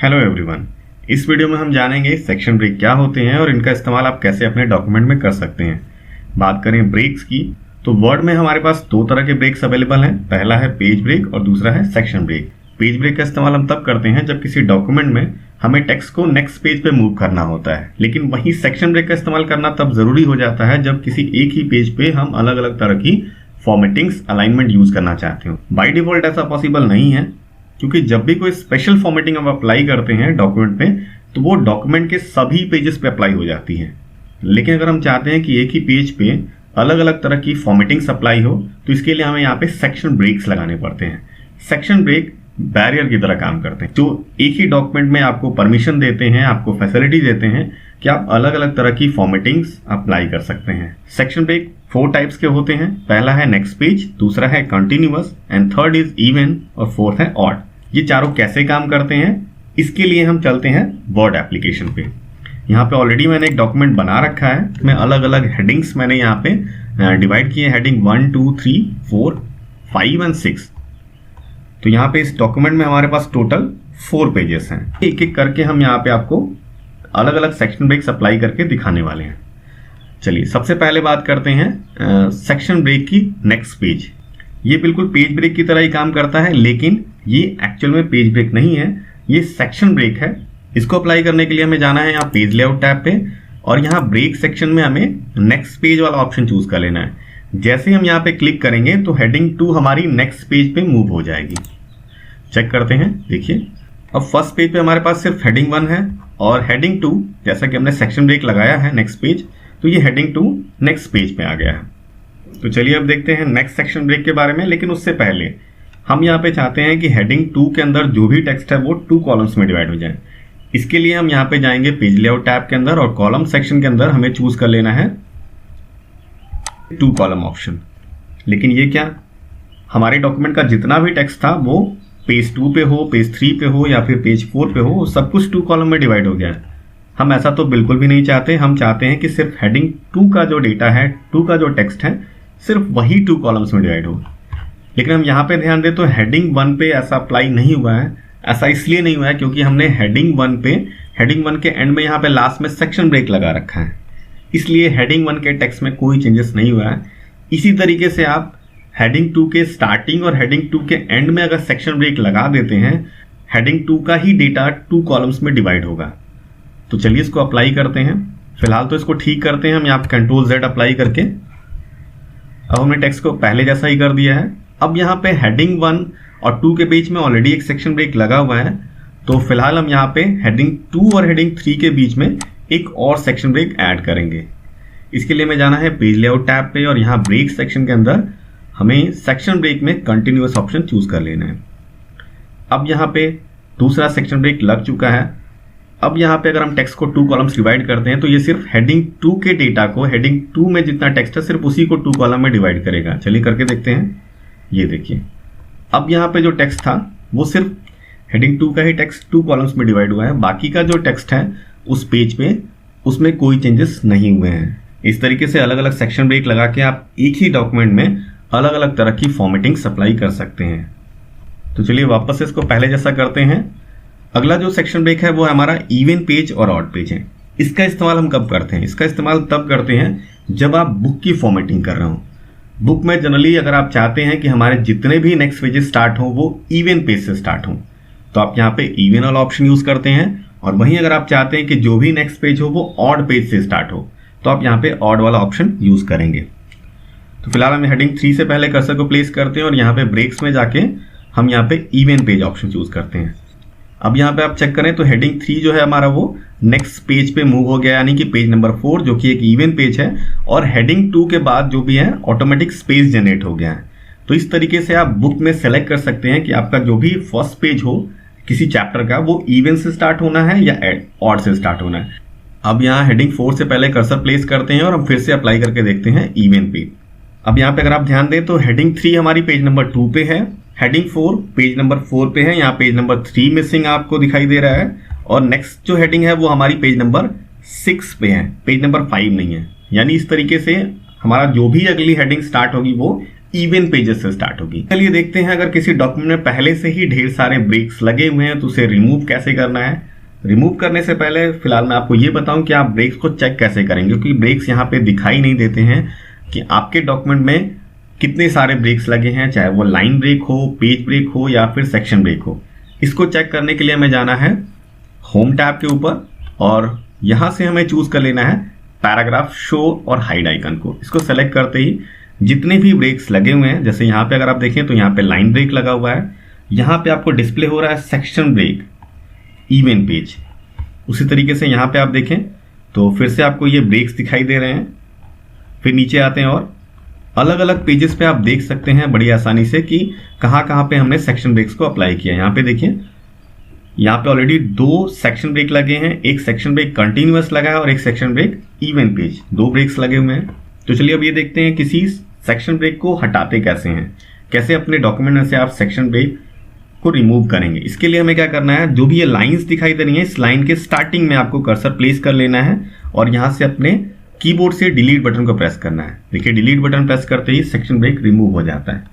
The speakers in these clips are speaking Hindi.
Hello everyone. इस वीडियो में हम जानेंगे सेक्शन ब्रेक क्या होते हैं और इनका इस्तेमाल आप कैसे अपने डॉक्यूमेंट में कर सकते हैं। बात करें ब्रेक्स की तो वर्ड में हमारे पास दो तरह के ब्रेक्स अवेलेबल हैं। पहला है पेज ब्रेक और दूसरा है सेक्शन ब्रेक। पेज ब्रेक का इस्तेमाल हम तब करते हैं जब किसी डॉक्यूमेंट में हमें टेक्स्ट को नेक्स्ट पेज पे मूव करना होता है, लेकिन वहीं सेक्शन ब्रेक का इस्तेमाल करना तब जरूरी हो जाता है जब किसी एक ही पेज पे हम अलग अलग तरह की फॉर्मेटिंग्स अलाइनमेंट यूज करना चाहते हो। बाय डिफॉल्ट ऐसा पॉसिबल नहीं है, क्योंकि जब भी कोई स्पेशल फॉर्मेटिंग हम अप्लाई करते हैं डॉक्यूमेंट में तो वो डॉक्यूमेंट के सभी पेजेस पे अप्लाई हो जाती है। लेकिन अगर हम चाहते हैं कि एक ही पेज पे अलग अलग तरह की फॉर्मेटिंग्स अप्लाई हो तो इसके लिए हमें यहाँ पे सेक्शन ब्रेक्स लगाने पड़ते हैं। सेक्शन ब्रेक बैरियर की तरह काम करते हैं, जो एक ही डॉक्यूमेंट में आपको परमिशन देते हैं, आपको फैसिलिटी देते हैं कि आप अलग अलग तरह की फॉर्मेटिंग्स अप्लाई कर सकते हैं। सेक्शन ब्रेक 4 टाइप्स के होते हैं। पहला है नेक्स्ट पेज, दूसरा है continuous and third is even और फोर्थ है ऑड। ये चारों कैसे काम करते हैं इसके लिए हम चलते हैं वर्ड एप्लीकेशन पे। यहाँ पे ऑलरेडी मैंने एक डॉक्यूमेंट बना रखा है। इसमें अलग अलग हेडिंग्स मैंने यहाँ पे डिवाइड किए, हेडिंग 1 2 3 4 5 एंड 6। तो यहाँ पे इस डॉक्यूमेंट में हमारे पास टोटल 4 पेजेस हैं। एक एक करके हम यहाँ पे आपको अलग अलग सेक्शन ब्रेक्स अप्लाई करके दिखाने वाले हैं। चलिए सबसे पहले बात करते हैं सेक्शन ब्रेक की नेक्स्ट पेज। ये बिल्कुल पेज ब्रेक की तरह ही काम करता है, लेकिन ये एक्चुअल में पेज ब्रेक नहीं है, ये सेक्शन ब्रेक है। इसको अप्लाई करने के लिए हमें जाना है यहाँ पेज लेआउट टैब पे और यहाँ ब्रेक सेक्शन में हमें नेक्स्ट पेज वाला ऑप्शन चूज कर लेना है। जैसे हम यहाँ पे क्लिक करेंगे तो हेडिंग 2 हमारी नेक्स्ट पेज पे मूव हो जाएगी। चेक करते हैं, देखिए अब फर्स्ट पेज पे हमारे पास सिर्फ हेडिंग 1 है और हेडिंग 2 जैसा कि हमने सेक्शन ब्रेक लगाया है नेक्स्ट पेज, तो ये हेडिंग 2 नेक्स्ट पेज पे आ गया है। तो चलिए अब देखते हैं नेक्स्ट सेक्शन ब्रेक के बारे में। लेकिन उससे पहले हम यहाँ पे चाहते हैं कि हेडिंग 2 के अंदर जो भी टेक्स्ट है वो 2 कॉलम्स में डिवाइड हो जाए। इसके लिए हम यहाँ पे जाएंगे पेज लेआउट टैब के अंदर और कॉलम सेक्शन के अंदर हमें चूज कर लेना है 2 कॉलम ऑप्शन। लेकिन ये क्या, हमारे डॉक्यूमेंट का जितना भी टेक्स्ट था वो पेज 2 पे हो, पेज 3 पे हो या फिर पेज 4 पे हो, सब कुछ 2 कॉलम में डिवाइड हो गया है। हम ऐसा तो बिल्कुल भी नहीं चाहते। हम चाहते हैं कि सिर्फ हेडिंग 2 का जो डेटा है, 2 का जो टेक्स्ट है, सिर्फ वही 2 कॉलम्स में डिवाइड हो। लेकिन हम यहाँ पे ध्यान दें तो हेडिंग 1 पे ऐसा अप्लाई नहीं हुआ है। ऐसा इसलिए नहीं हुआ है क्योंकि हमने हेडिंग 1 के एंड में यहाँ पे लास्ट में सेक्शन ब्रेक लगा रखा है, इसलिए हेडिंग 1 के टेक्स्ट में कोई चेंजेस नहीं हुआ है। इसी तरीके से आप हेडिंग 2 के स्टार्टिंग और हेडिंग 2 के एंड में अगर सेक्शन ब्रेक लगा देते हैं, हेडिंग 2 का ही डेटा 2 कॉलम्स में डिवाइड होगा। तो चलिए इसको अप्लाई करते हैं। फिलहाल तो इसको ठीक करते हैं हम यहाँ पे Ctrl+Z अप्लाई करके। अब हमने टेक्स्ट को पहले जैसा ही कर दिया है। अब यहाँ पे हेडिंग 1 और 2 के बीच में ऑलरेडी एक सेक्शन ब्रेक लगा हुआ है, तो फिलहाल हम यहाँ पे हेडिंग 2 और हेडिंग 3 के बीच में एक और सेक्शन ब्रेक ऐड करेंगे। इसके लिए हमें जाना है पेज लेआउट टैब पे और यहाँ ब्रेक सेक्शन के अंदर हमें सेक्शन ब्रेक में कंटिन्यूअस ऑप्शन चूज कर लेना है। अब यहाँ पे दूसरा सेक्शन ब्रेक लग चुका है। अब यहाँ पे अगर हम टेक्स्ट को 2 कॉलम्स डिवाइड करते हैं तो ये सिर्फ हेडिंग 2 के डेटा को, हेडिंग 2 में जितना टेक्स्ट है सिर्फ उसी को 2 कॉलम में डिवाइड करेगा। चलिए करके देखते हैं। ये देखिए अब यहाँ पे जो टेक्स्ट था वो सिर्फ हेडिंग 2 का ही टेक्स्ट 2 कॉलम्स में डिवाइड हुआ है। बाकी का जो टेक्स्ट है उस पेज पे उसमें कोई चेंजेस नहीं हुए हैं। इस तरीके से अलग अलग सेक्शन ब्रेक लगा के आप एक ही डॉक्यूमेंट में अलग अलग तरह की फॉर्मेटिंग अप्लाई कर सकते हैं। तो चलिए वापस से इसको पहले जैसा करते हैं। अगला जो सेक्शन ब्रेक है वो हमारा इवन पेज और ऑड पेज है। इसका इस्तेमाल हम कब करते हैं? इसका इस्तेमाल तब करते हैं जब आप बुक की फॉर्मेटिंग कर रहे हो। बुक में जनरली अगर आप चाहते हैं कि हमारे जितने भी नेक्स्ट पेजेस स्टार्ट हो वो इवन पेज से स्टार्ट हो, तो आप यहाँ पे इवन वाला ऑप्शन यूज करते हैं। और वहीं अगर आप चाहते हैं कि जो भी नेक्स्ट पेज हो वो ऑड पेज से स्टार्ट हो, तो आप यहाँ पे ऑड वाला ऑप्शन यूज करेंगे। तो फिलहाल हम हेडिंग 3 से पहले कर्सर को प्लेस करते हैं और यहाँ पे ब्रेक्स में जाके हम यहाँ पे इवन पेज ऑप्शन चूज करते हैं। अब यहाँ पे आप चेक करें तो हेडिंग 3 जो है हमारा वो नेक्स्ट पेज पे मूव हो गया, यानी कि पेज नंबर 4 जो कि एक इवन पेज है, और हेडिंग 2 के बाद जो भी है ऑटोमेटिक स्पेस जनरेट हो गया है। तो इस तरीके से आप बुक में सेलेक्ट कर सकते हैं कि आपका जो भी फर्स्ट पेज हो किसी चैप्टर का वो इवन से स्टार्ट होना है या ऑड से स्टार्ट होना है। अब यहाँ हेडिंग 4 से पहले कर्सर प्लेस करते हैं और हम फिर से अप्लाई करके देखते हैं इवन पेज। अब यहाँ पे अगर आप ध्यान दें तो हेडिंग 3 हमारी पेज नंबर 2 पे है, हेडिंग 4 पेज नंबर 4 पे है, यहाँ पेज नंबर 3 मिसिंग आपको दिखाई दे रहा है, और नेक्स्ट जो हेडिंग है वो हमारी पेज नंबर 6 पे है, पेज नंबर 5 नहीं है। यानी इस तरीके से हमारा जो भी अगली हेडिंग स्टार्ट होगी वो इवन पेजेस से स्टार्ट होगी। चलिए देखते हैं, अगर किसी डॉक्यूमेंट में पहले से ही ढेर सारे ब्रेक्स लगे हुए हैं तो उसे रिमूव कैसे करना है। रिमूव करने से पहले फिलहाल मैं आपको ये बताऊं कि आप ब्रेक्स को चेक कैसे करेंगे, क्योंकि ब्रेक्स यहाँ पे दिखाई नहीं देते हैं कि आपके डॉक्यूमेंट में कितने सारे ब्रेक्स लगे हैं, चाहे वो लाइन ब्रेक हो, पेज ब्रेक हो या फिर सेक्शन ब्रेक हो। इसको चेक करने के लिए हमें जाना है होम टैब के ऊपर और यहां से हमें चूज कर लेना है पैराग्राफ शो और हाइड आइकन को। इसको सेलेक्ट करते ही जितने भी ब्रेक्स लगे हुए हैं, जैसे यहाँ पे अगर आप देखें तो यहाँ पे लाइन ब्रेक लगा हुआ है, यहाँ पे आपको डिस्प्ले हो रहा है सेक्शन ब्रेक इवन पेज। उसी तरीके से यहाँ पे आप देखें तो फिर से आपको ये ब्रेक्स दिखाई दे रहे हैं। फिर नीचे आते हैं और अलग अलग पेजेस पे आप देख सकते हैं बड़ी आसानी से कि कहाँ कहाँ पे हमने सेक्शन ब्रेक्स को अप्लाई किया। यहाँ पे देखिए, यहाँ पे ऑलरेडी 2 सेक्शन ब्रेक लगे हैं, एक सेक्शन ब्रेक कंटिन्यूअस लगा है और एक section break even page, 2 breaks लगे हुए हैं। तो चलिए अब ये देखते हैं किसी सेक्शन ब्रेक को हटाते कैसे हैं, कैसे अपने डॉक्यूमेंट में से आप सेक्शन ब्रेक को रिमूव करेंगे। इसके लिए हमें क्या करना है, जो भी ये लाइंस दिखाई दे रही हैं, इस लाइन के स्टार्टिंग में आपको कर्सर प्लेस कर लेना है और यहाँ से अपने कीबोर्ड से डिलीट बटन को प्रेस करना है। देखिए डिलीट बटन प्रेस करते ही सेक्शन ब्रेक रिमूव हो जाता है।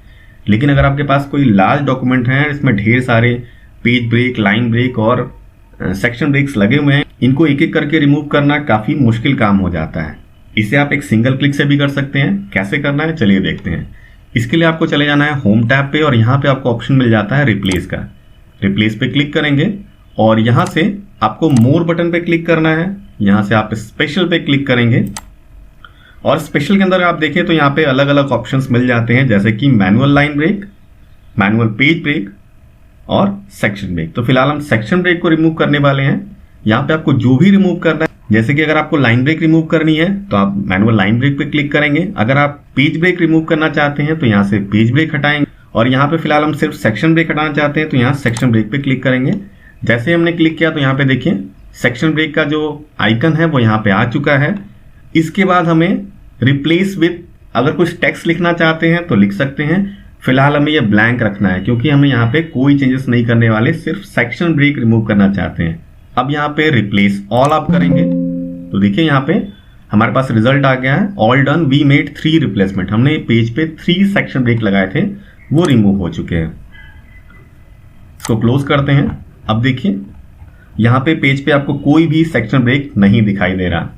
लेकिन अगर आपके पास कोई लार्ज डॉक्यूमेंट है, इसमें ढेर सारे पेज ब्रेक, लाइन ब्रेक और सेक्शन ब्रेक्स लगे हुए हैं, इनको एक एक करके रिमूव करना काफी मुश्किल काम हो जाता है। इसे आप एक सिंगल क्लिक से भी कर सकते हैं। कैसे करना है चलिए देखते हैं। इसके लिए आपको चले जाना है होम टैब पे और यहाँ पे आपको ऑप्शन मिल जाता है रिप्लेस का। रिप्लेस पे क्लिक करेंगे और यहाँ से आपको मोर बटन पे क्लिक करना है। यहाँ से आप स्पेशल पे क्लिक करेंगे और स्पेशल के अंदर आप देखें तो यहाँ पे अलग अलग ऑप्शंस मिल जाते हैं, जैसे कि manual line break, manual page break और सेक्शन ब्रेक। तो फिलहाल हम सेक्शन ब्रेक को रिमूव करने वाले हैं। यहाँ पे आपको जो भी रिमूव करना है, जैसे कि अगर आपको लाइन ब्रेक रिमूव करनी है तो आप मैनुअल लाइन ब्रेक पे क्लिक करेंगे। अगर आप पेज ब्रेक रिमूव करना चाहते हैं तो यहाँ से पेज ब्रेक हटाएंगे और यहाँ पे फिलहाल हम सिर्फ सेक्शन ब्रेक हटाना चाहते हैं तो यहाँ सेक्शन ब्रेक पे क्लिक करेंगे। जैसे हमने क्लिक किया तो यहाँ पे देखिए सेक्शन ब्रेक का जो आइकन है वो यहाँ पे आ चुका है। इसके बाद हमें रिप्लेस विथ, अगर कुछ टेक्स्ट लिखना चाहते हैं तो लिख सकते हैं। फिलहाल हमें ये ब्लैंक रखना है क्योंकि हमें यहाँ पे कोई चेंजेस नहीं करने वाले, सिर्फ सेक्शन ब्रेक रिमूव करना चाहते हैं। अब यहाँ पे रिप्लेस ऑल आप करेंगे तो देखिए यहाँ पे हमारे पास रिजल्ट आ गया है, all done, we made 3 replacement. हमने पेज पे 3 सेक्शन ब्रेक लगाए थे, वो रिमूव हो चुके हैं। इसको क्लोज करते हैं। अब देखिए यहाँ पे पेज पे आपको कोई भी सेक्शन ब्रेक नहीं दिखाई दे रहा।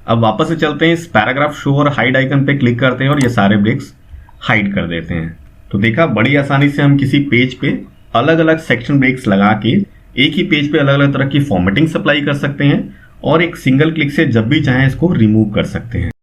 अब वापस से चलते हैं, इस पैराग्राफ शो और हाइड आइकन पे क्लिक करते हैं और ये सारे ब्रेक्स हाइड कर देते हैं। तो देखा, बड़ी आसानी से हम किसी पेज पे अलग अलग सेक्शन ब्रेक्स लगा के एक ही पेज पे अलग अलग तरह की फॉर्मेटिंग अप्लाई कर सकते हैं और एक सिंगल क्लिक से जब भी चाहें इसको रिमूव कर सकते हैं।